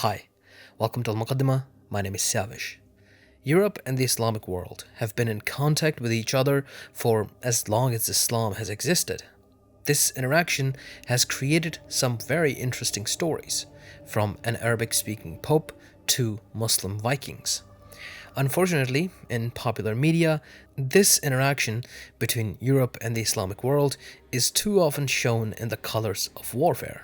Hi, welcome to Al-Muqaddimah. My name is Savish. Europe and the Islamic world have been in contact with each other for as long as Islam has existed. This interaction has created some very interesting stories, from an Arabic-speaking pope to Muslim Vikings. Unfortunately, in popular media, this interaction between Europe and the Islamic world is too often shown in the colors of warfare.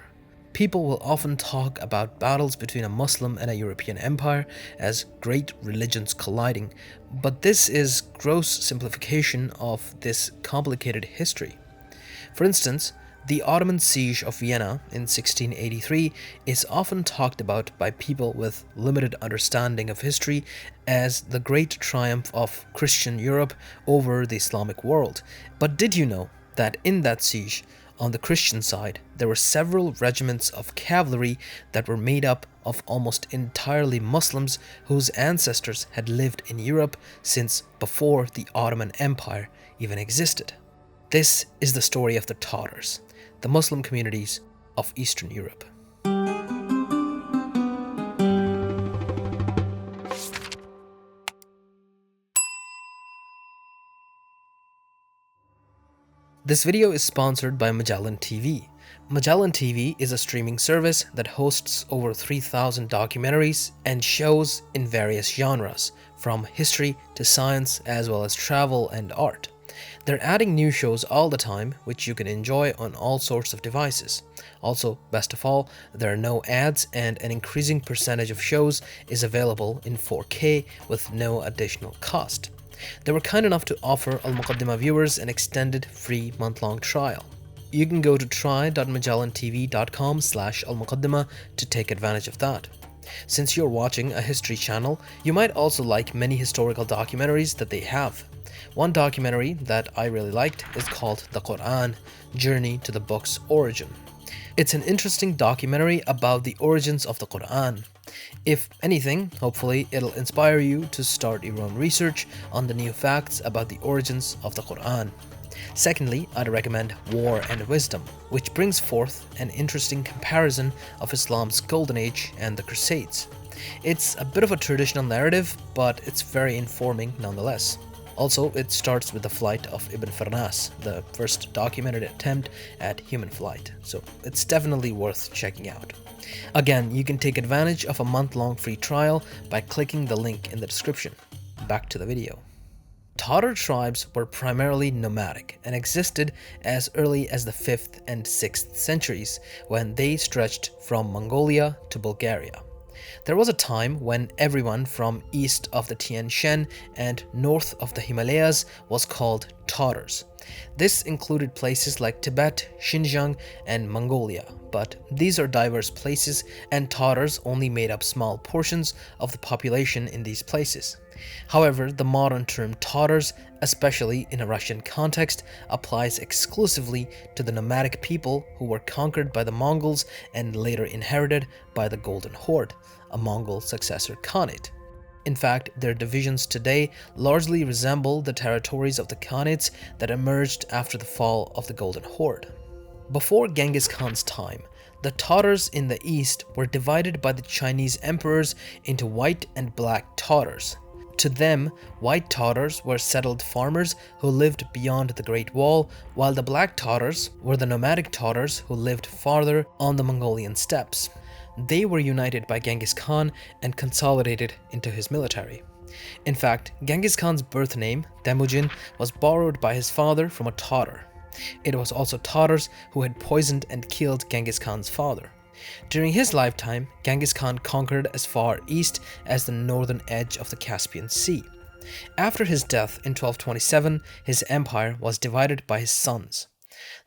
People will often talk about battles between a Muslim and a European empire as great religions colliding, but this is gross simplification of this complicated history. For instance, the Ottoman Siege of Vienna in 1683 is often talked about by people with limited understanding of history as the great triumph of Christian Europe over the Islamic world. But did you know that in that siege, on the Christian side, there were several regiments of cavalry that were made up of almost entirely Muslims whose ancestors had lived in Europe since before the Ottoman Empire even existed? This is the story of the Tatars, the Muslim communities of Eastern Europe. This video is sponsored by Magellan TV. Magellan TV is a streaming service that hosts over 3,000 documentaries and shows in various genres, from history to science as well as travel and art. They're adding new shows all the time, which you can enjoy on all sorts of devices. Also, best of all, there are no ads and an increasing percentage of shows is available in 4K with no additional cost. They were kind enough to offer Al-Muqaddimah viewers an extended free month-long trial. You can go to try.magellantv.com/Al-Muqaddimah to take advantage of that. Since you're watching a history channel, you might also like many historical documentaries that they have. One documentary that I really liked is called The Quran: Journey to the Book's Origin. It's an interesting documentary about the origins of the Quran. If anything, hopefully it'll inspire you to start your own research on the new facts about the origins of the Quran. Secondly, I'd recommend War and Wisdom, which brings forth an interesting comparison of Islam's Golden Age and the Crusades. It's a bit of a traditional narrative, but it's very informing nonetheless. Also, it starts with the flight of Ibn Farnas, the first documented attempt at human flight, so it's definitely worth checking out. Again, you can take advantage of a month-long free trial by clicking the link in the description. Back to the video. Tatar tribes were primarily nomadic and existed as early as the 5th and 6th centuries, when they stretched from Mongolia to Bulgaria. There was a time when everyone from east of the Tian Shan and north of the Himalayas was called Tatars. This included places like Tibet, Xinjiang, and Mongolia, but these are diverse places and Tatars only made up small portions of the population in these places. However, the modern term Tatars, especially in a Russian context, applies exclusively to the nomadic people who were conquered by the Mongols and later inherited by the Golden Horde, a Mongol successor Khanate. In fact, their divisions today largely resemble the territories of the Khanates that emerged after the fall of the Golden Horde. Before Genghis Khan's time, the Tatars in the east were divided by the Chinese emperors into white and black Tatars. To them, white Tatars were settled farmers who lived beyond the Great Wall, while the black Tatars were the nomadic Tatars who lived farther on the Mongolian steppes. They were united by Genghis Khan and consolidated into his military. In fact, Genghis Khan's birth name, Temujin, was borrowed by his father from a Tatar. It was also Tatars who had poisoned and killed Genghis Khan's father. During his lifetime, Genghis Khan conquered as far east as the northern edge of the Caspian Sea. After his death in 1227, his empire was divided by his sons.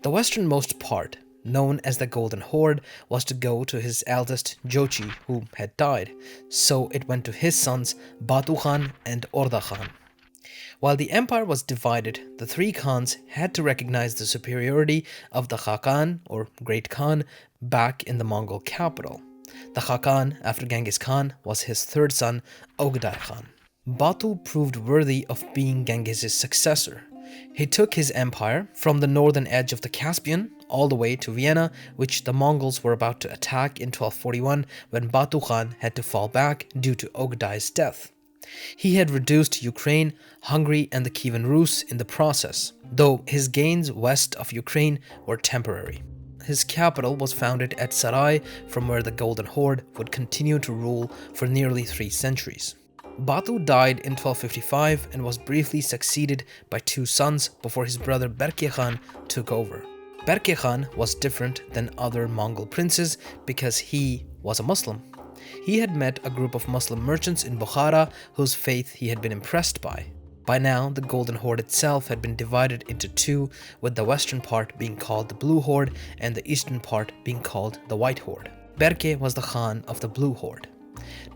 The westernmost part, known as the Golden Horde, was to go to his eldest Jochi, who had died, so it went to his sons Batu Khan and Orda Khan. While the empire was divided, the three Khans had to recognize the superiority of the Khakan, or Great Khan, back in the Mongol capital. The Khakan, after Genghis Khan, was his third son, Ogedai Khan. Batu proved worthy of being Genghis' successor. He took his empire from the northern edge of the Caspian all the way to Vienna, which the Mongols were about to attack in 1241 when Batu Khan had to fall back due to Ogdai's death. He had reduced Ukraine, Hungary, and the Kievan Rus in the process, though his gains west of Ukraine were temporary. His capital was founded at Sarai, from where the Golden Horde would continue to rule for nearly 3 centuries. Batu died in 1255 and was briefly succeeded by 2 sons before his brother Berke Khan took over. Berke Khan was different than other Mongol princes because he was a Muslim. He had met a group of Muslim merchants in Bukhara whose faith he had been impressed by. By now, the Golden Horde itself had been divided into 2, with the western part being called the Blue Horde and the eastern part being called the White Horde. Berke was the Khan of the Blue Horde.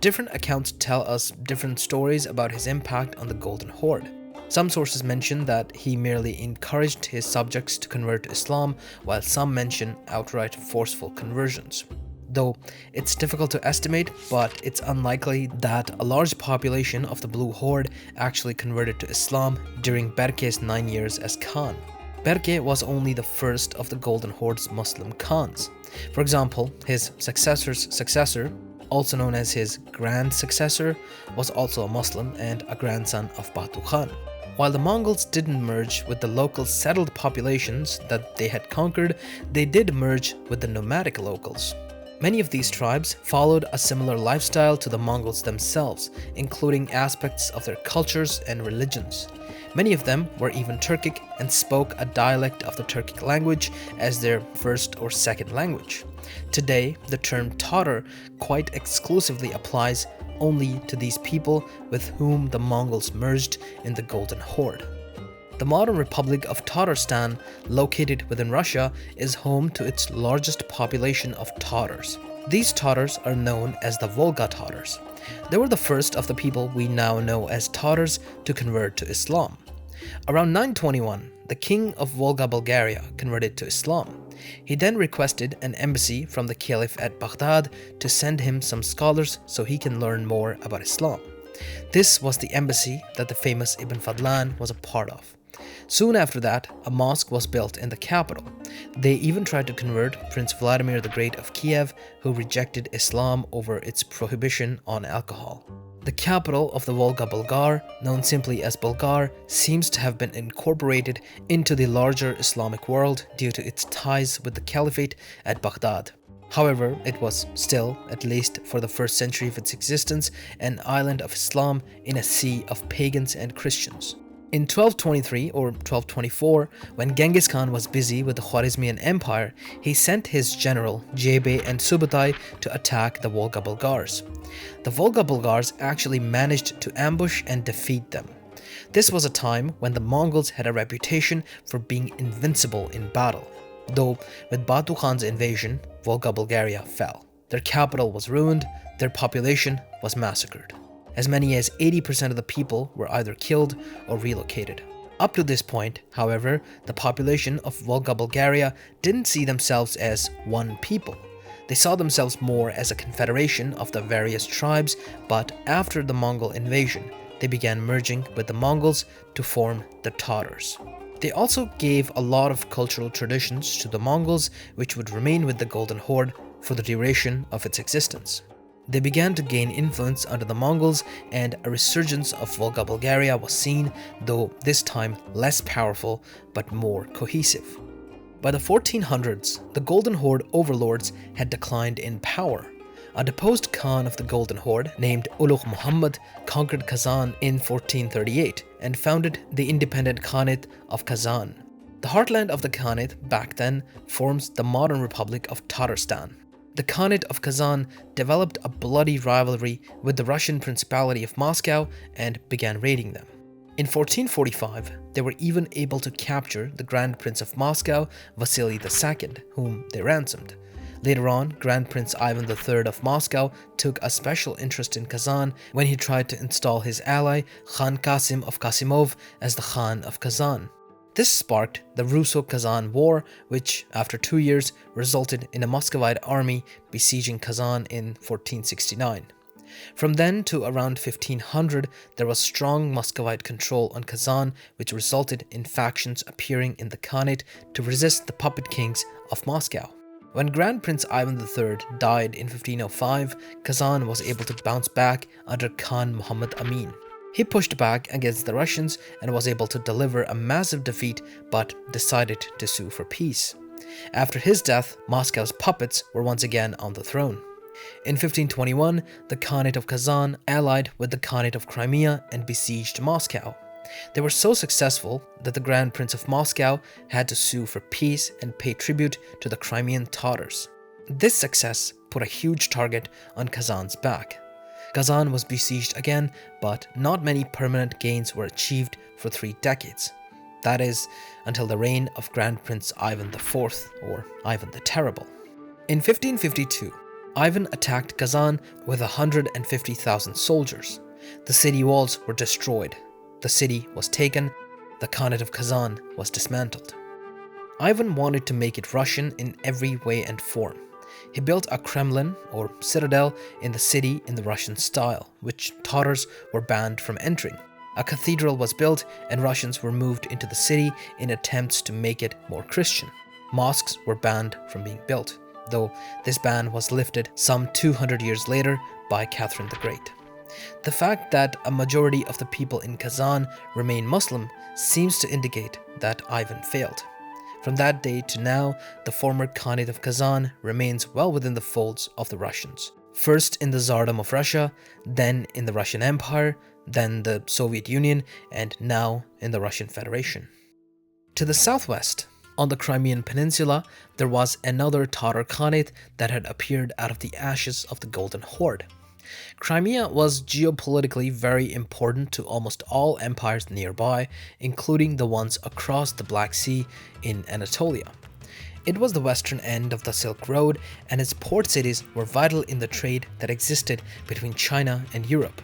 Different accounts tell us different stories about his impact on the Golden Horde. Some sources mention that he merely encouraged his subjects to convert to Islam, while some mention outright forceful conversions. Though it's difficult to estimate, but it's unlikely that a large population of the Blue Horde actually converted to Islam during Berke's 9 years as Khan. Berke was only the first of the Golden Horde's Muslim Khans. For example, his successor's successor, also known as his grand successor, was also a Muslim and a grandson of Batu Khan. While the Mongols didn't merge with the local settled populations that they had conquered, they did merge with the nomadic locals. Many of these tribes followed a similar lifestyle to the Mongols themselves, including aspects of their cultures and religions. Many of them were even Turkic and spoke a dialect of the Turkic language as their first or second language. Today, the term Tatar quite exclusively applies only to these people with whom the Mongols merged in the Golden Horde. The modern Republic of Tatarstan, located within Russia, is home to its largest population of Tatars. These Tatars are known as the Volga Tatars. They were the first of the people we now know as Tatars to convert to Islam. Around 921, the king of Volga Bulgaria converted to Islam. He then requested an embassy from the caliph at Baghdad to send him some scholars so he can learn more about Islam. This was the embassy that the famous Ibn Fadlan was a part of. Soon after that, a mosque was built in the capital. They even tried to convert Prince Vladimir the Great of Kiev, who rejected Islam over its prohibition on alcohol. The capital of the Volga Bulgar, known simply as Bulgar, seems to have been incorporated into the larger Islamic world due to its ties with the caliphate at Baghdad. However, it was still, at least for the first century of its existence, an island of Islam in a sea of pagans and Christians. In 1223 or 1224, when Genghis Khan was busy with the Khwarezmian Empire, he sent his general Jebe and Subutai to attack the Volga Bulgars. The Volga Bulgars actually managed to ambush and defeat them. This was a time when the Mongols had a reputation for being invincible in battle. Though, with Batu Khan's invasion, Volga Bulgaria fell. Their capital was ruined, their population was massacred. As many as 80% of the people were either killed or relocated. Up to this point, however, the population of Volga Bulgaria didn't see themselves as one people. They saw themselves more as a confederation of the various tribes, but after the Mongol invasion, they began merging with the Mongols to form the Tatars. They also gave a lot of cultural traditions to the Mongols, which would remain with the Golden Horde for the duration of its existence. They began to gain influence under the Mongols, and a resurgence of Volga Bulgaria was seen, though this time less powerful but more cohesive. By the 1400s, the Golden Horde overlords had declined in power. A deposed Khan of the Golden Horde named Ulugh Muhammad conquered Kazan in 1438 and founded the independent Khanate of Kazan. The heartland of the Khanate back then forms the modern Republic of Tatarstan. The Khanate of Kazan developed a bloody rivalry with the Russian Principality of Moscow and began raiding them. In 1445, they were even able to capture the Grand Prince of Moscow, Vasily II, whom they ransomed. Later on, Grand Prince Ivan III of Moscow took a special interest in Kazan when he tried to install his ally Khan Qasim of Qasimov as the Khan of Kazan. This sparked the Russo-Kazan War, which, after 2 years, resulted in a Muscovite army besieging Kazan in 1469. From then to around 1500, there was strong Muscovite control on Kazan, which resulted in factions appearing in the Khanate to resist the puppet kings of Moscow. When Grand Prince Ivan III died in 1505, Kazan was able to bounce back under Khan Muhammad Amin. He pushed back against the Russians and was able to deliver a massive defeat, but decided to sue for peace. After his death, Moscow's puppets were once again on the throne. In 1521, the Khanate of Kazan allied with the Khanate of Crimea and besieged Moscow. They were so successful that the Grand Prince of Moscow had to sue for peace and pay tribute to the Crimean Tatars. This success put a huge target on Kazan's back. Kazan was besieged again, but not many permanent gains were achieved for 3 decades. That is, until the reign of Grand Prince Ivan IV, or Ivan the Terrible. In 1552, Ivan attacked Kazan with 150,000 soldiers. The city walls were destroyed. The city was taken. The Khanate of Kazan was dismantled. Ivan wanted to make it Russian in every way and form. He built a Kremlin, or citadel, in the city in the Russian style, which Tatars were banned from entering. A cathedral was built, and Russians were moved into the city in attempts to make it more Christian. Mosques were banned from being built, though this ban was lifted some 200 years later by Catherine the Great. The fact that a majority of the people in Kazan remain Muslim seems to indicate that Ivan failed. From that day to now, the former Khanate of Kazan remains well within the folds of the Russians. First in the Tsardom of Russia, then in the Russian Empire, then the Soviet Union, and now in the Russian Federation. To the southwest, on the Crimean Peninsula, there was another Tatar Khanate that had appeared out of the ashes of the Golden Horde. Crimea was geopolitically very important to almost all empires nearby, including the ones across the Black Sea in Anatolia. It was the western end of the Silk Road, and its port cities were vital in the trade that existed between China and Europe.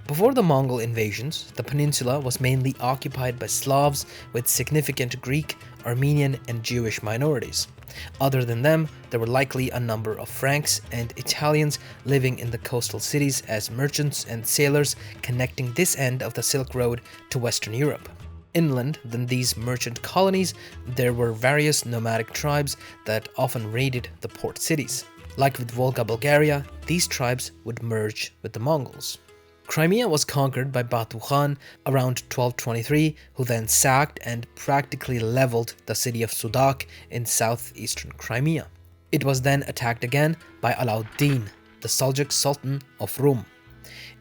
Before the Mongol invasions, the peninsula was mainly occupied by Slavs with significant Greek, Armenian, and Jewish minorities. Other than them, there were likely a number of Franks and Italians living in the coastal cities as merchants and sailors connecting this end of the Silk Road to Western Europe. Inland than these merchant colonies, there were various nomadic tribes that often raided the port cities. Like with Volga Bulgaria, these tribes would merge with the Mongols. Crimea was conquered by Batu Khan around 1223, who then sacked and practically leveled the city of Sudak in southeastern Crimea. It was then attacked again by Alauddin, the Seljuk Sultan of Rum.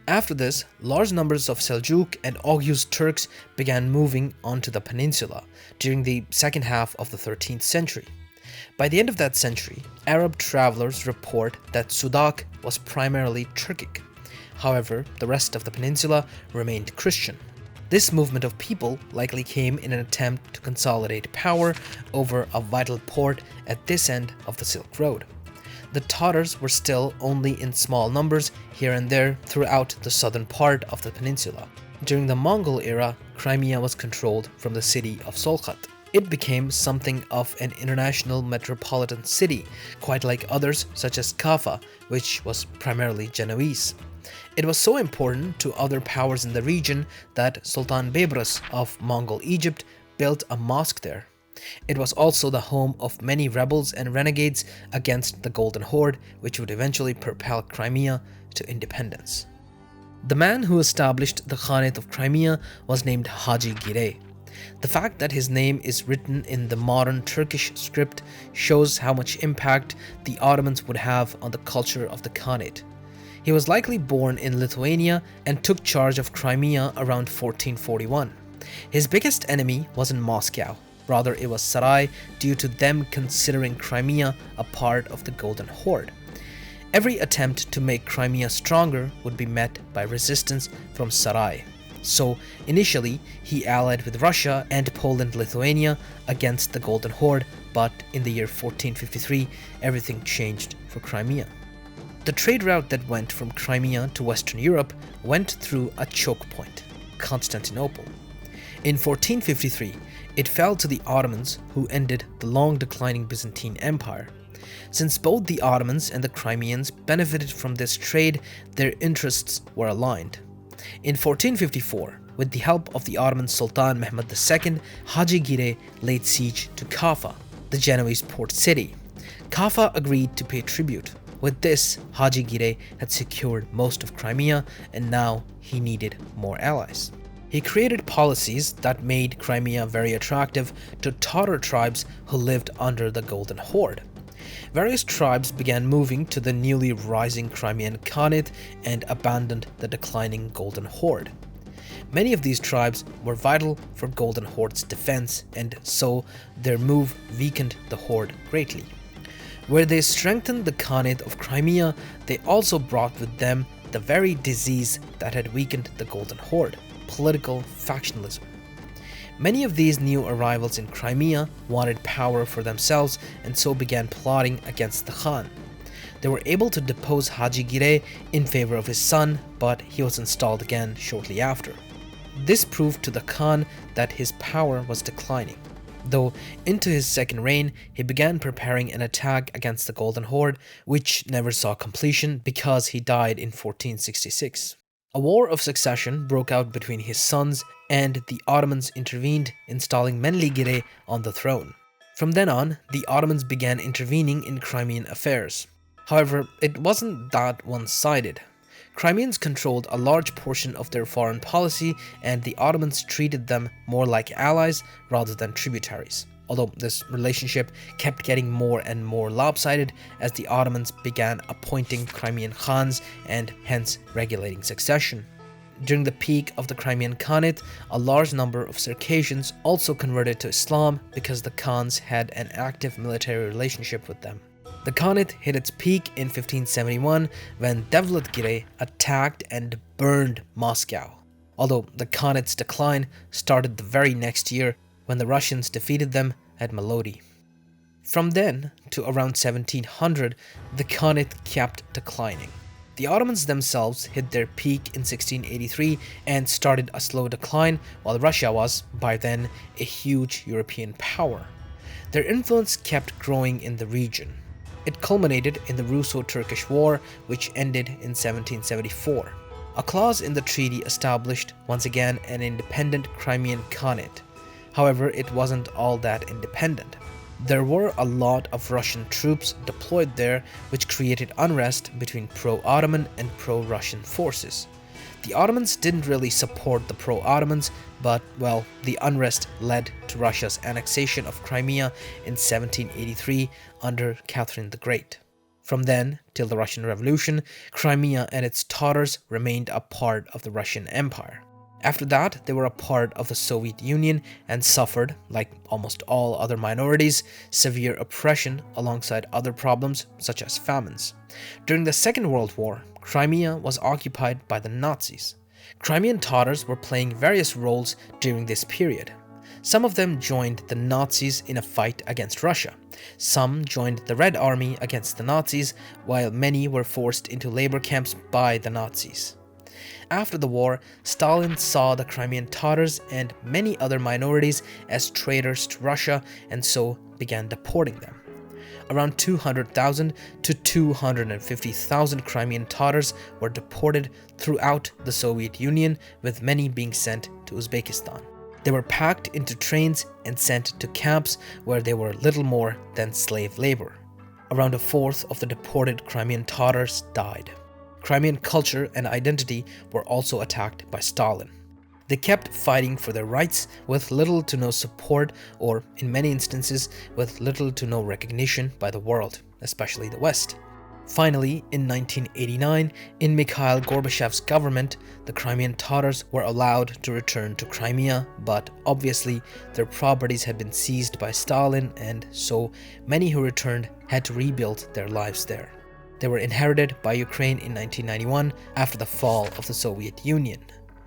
After this, large numbers of Seljuk and Oghuz Turks began moving onto the peninsula during the second half of the 13th century. By the end of that century, Arab travelers report that Sudak was primarily Turkic. However, the rest of the peninsula remained Christian. This movement of people likely came in an attempt to consolidate power over a vital port at this end of the Silk Road. The Tatars were still only in small numbers here and there throughout the southern part of the peninsula. During the Mongol era, Crimea was controlled from the city of Solkhat. It became something of an international metropolitan city, quite like others such as Kaffa, which was primarily Genoese. It was so important to other powers in the region that Sultan Beybrus of Mongol Egypt built a mosque there. It was also the home of many rebels and renegades against the Golden Horde, which would eventually propel Crimea to independence. The man who established the Khanate of Crimea was named Haji Girey. The fact that his name is written in the modern Turkish script shows how much impact the Ottomans would have on the culture of the Khanate. He was likely born in Lithuania and took charge of Crimea around 1441. His biggest enemy wasn't Moscow, rather it was Sarai, due to them considering Crimea a part of the Golden Horde. Every attempt to make Crimea stronger would be met by resistance from Sarai. So initially, he allied with Russia and Poland-Lithuania against the Golden Horde, but in the year 1453, everything changed for Crimea. The trade route that went from Crimea to Western Europe went through a choke point, Constantinople. In 1453, it fell to the Ottomans, who ended the long declining Byzantine Empire. Since both the Ottomans and the Crimeans benefited from this trade, their interests were aligned. In 1454, with the help of the Ottoman Sultan Mehmed II, Hacı Gire laid siege to Kaffa, the Genoese port city. Kaffa agreed to pay tribute. With this, Hacı Gire had secured most of Crimea, and now he needed more allies. He created policies that made Crimea very attractive to Tatar tribes who lived under the Golden Horde. Various tribes began moving to the newly rising Crimean Khanate and abandoned the declining Golden Horde. Many of these tribes were vital for Golden Horde's defense, and so their move weakened the Horde greatly. Where they strengthened the Khanate of Crimea, they also brought with them the very disease that had weakened the Golden Horde: political factionalism. Many of these new arrivals in Crimea wanted power for themselves and so began plotting against the Khan. They were able to depose Hacı Gire in favor of his son, but he was installed again shortly after. This proved to the Khan that his power was declining. Though into his second reign, he began preparing an attack against the Golden Horde, which never saw completion because he died in 1466. A war of succession broke out between his sons, and the Ottomans intervened, installing Menli Gire on the throne. From then on, the Ottomans began intervening in Crimean affairs. However, it wasn't that one-sided. Crimeans controlled a large portion of their foreign policy, and the Ottomans treated them more like allies rather than tributaries. Although this relationship kept getting more and more lopsided as the Ottomans began appointing Crimean Khans and hence regulating succession. During the peak of the Crimean Khanate, a large number of Circassians also converted to Islam because the Khans had an active military relationship with them. The Khanate hit its peak in 1571 when Devlet-Gire attacked and burned Moscow, although the Khanate's decline started the very next year when the Russians defeated them at Melody. From then to around 1700, the Khanate kept declining. The Ottomans themselves hit their peak in 1683 and started a slow decline, while Russia was, by then, a huge European power. Their influence kept growing in the region. It culminated in the Russo-Turkish War, which ended in 1774. A clause in the treaty established, once again, an independent Crimean Khanate. However, it wasn't all that independent. There were a lot of Russian troops deployed there, which created unrest between pro-Ottoman and pro-Russian forces. The Ottomans didn't really support the pro-Ottomans, but, well, the unrest led to Russia's annexation of Crimea in 1783 under Catherine the Great. From then till the Russian Revolution, Crimea and its Tatars remained a part of the Russian Empire. After that, they were a part of the Soviet Union and suffered, like almost all other minorities, severe oppression alongside other problems such as famines. During the Second World War, Crimea was occupied by the Nazis. Crimean Tatars were playing various roles during this period. Some of them joined the Nazis in a fight against Russia. Some joined the Red Army against the Nazis, while many were forced into labor camps by the Nazis. After the war, Stalin saw the Crimean Tatars and many other minorities as traitors to Russia and so began deporting them. Around 200,000 to 250,000 Crimean Tatars were deported throughout the Soviet Union, with many being sent to Uzbekistan. They were packed into trains and sent to camps where they were little more than slave labor. Around a fourth of the deported Crimean Tatars died. Crimean culture and identity were also attacked by Stalin. They kept fighting for their rights with little to no support, or in many instances with little to no recognition by the world, especially the West. Finally, in 1989, in Mikhail Gorbachev's government, the Crimean Tatars were allowed to return to Crimea, but obviously their properties had been seized by Stalin, and so many who returned had to rebuild their lives there. They were inherited by Ukraine in 1991 after the fall of the Soviet Union.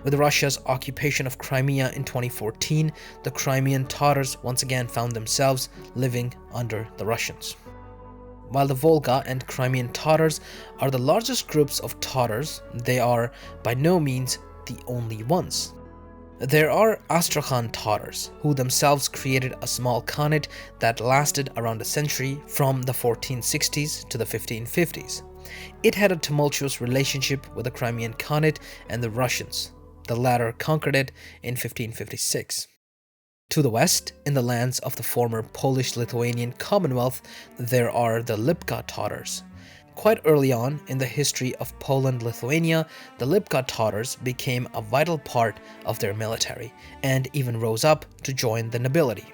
With Russia's occupation of Crimea in 2014, the Crimean Tatars once again found themselves living under the Russians. While the Volga and Crimean Tatars are the largest groups of Tatars, they are by no means the only ones. There are Astrakhan Tatars, who themselves created a small Khanate that lasted around a century from the 1460s to the 1550s. It had a tumultuous relationship with the Crimean Khanate and the Russians. The latter conquered it in 1556. To the west, in the lands of the former Polish-Lithuanian Commonwealth, there are the Lipka Tatars. Quite early on in the history of Poland-Lithuania, the Lipka Tatars became a vital part of their military and even rose up to join the nobility.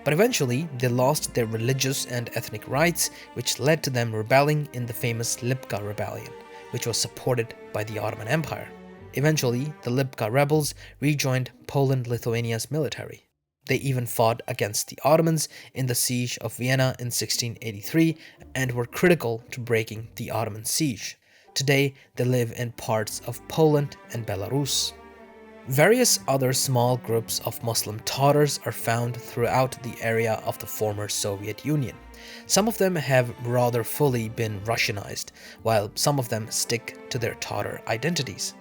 But eventually, they lost their religious and ethnic rights, which led to them rebelling in the famous Lipka Rebellion, which was supported by the Ottoman Empire. Eventually, the Lipka rebels rejoined Poland-Lithuania's military. They even fought against the Ottomans in the Siege of Vienna in 1683 and were critical to breaking the Ottoman siege. Today, they live in parts of Poland and Belarus. Various other small groups of Muslim Tatars are found throughout the area of the former Soviet Union. Some of them have rather fully been Russianized, while some of them stick to their Tatar identities.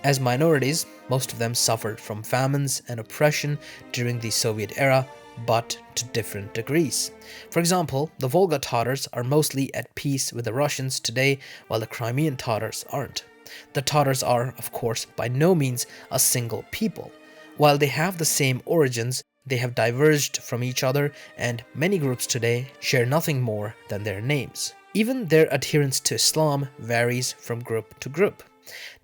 As minorities, most of them suffered from famines and oppression during the Soviet era, but to different degrees. For example, the Volga Tatars are mostly at peace with the Russians today, while the Crimean Tatars aren't. The Tatars are, of course, by no means a single people. While they have the same origins, they have diverged from each other, and many groups today share nothing more than their names. Even their adherence to Islam varies from group to group.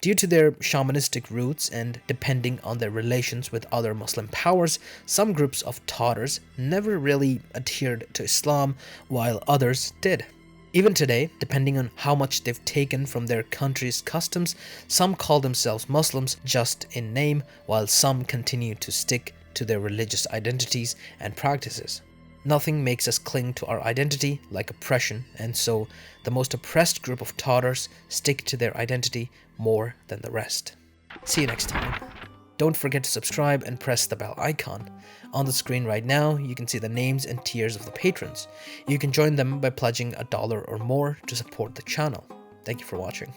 Due to their shamanistic roots and depending on their relations with other Muslim powers, some groups of Tatars never really adhered to Islam, while others did. Even today, depending on how much they've taken from their country's customs, some call themselves Muslims just in name, while some continue to stick to their religious identities and practices. Nothing makes us cling to our identity like oppression, and so the most oppressed group of Tatars stick to their identity more than the rest. See you next time. Don't forget to subscribe and press the bell icon. On the screen right now, you can see the names and tiers of the patrons. You can join them by pledging $1 or more to support the channel. Thank you for watching.